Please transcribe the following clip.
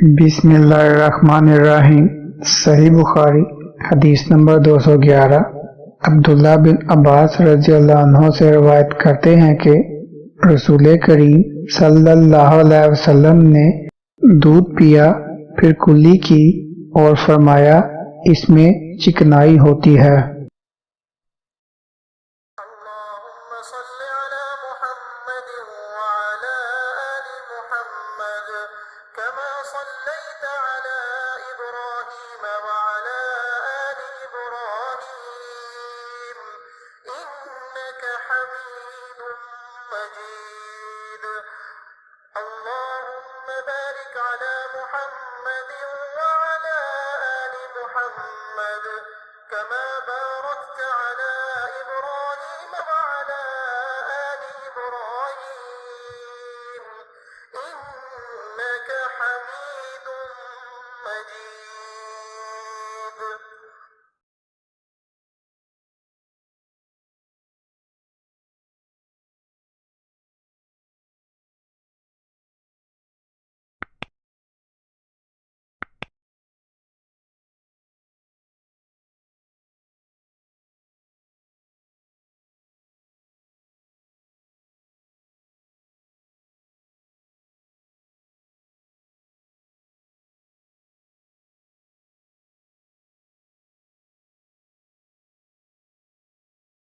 बिस्मिल्लाहिर्रहमानिर्रहीम। सही बुखारी हदीस नंबर 211। अब्दुल्ला बिन अब्बास रज़ियल्लाहु अन्हु से रवायत करते हैं कि रसूल करीम सल्लल्लाहु अलैहि वसल्लम ने दूध पिया, फिर कुल्ली की और फरमाया, इसमें चिकनाई होती है। كما صليت على إبراهيم وعلى آل إبراهيم إنك حميد مجيد اللهم بارك على محمد وعلى آل محمد كما باركت على إبراهيم وعلى آل إبراهيم إنك حميد مجيد।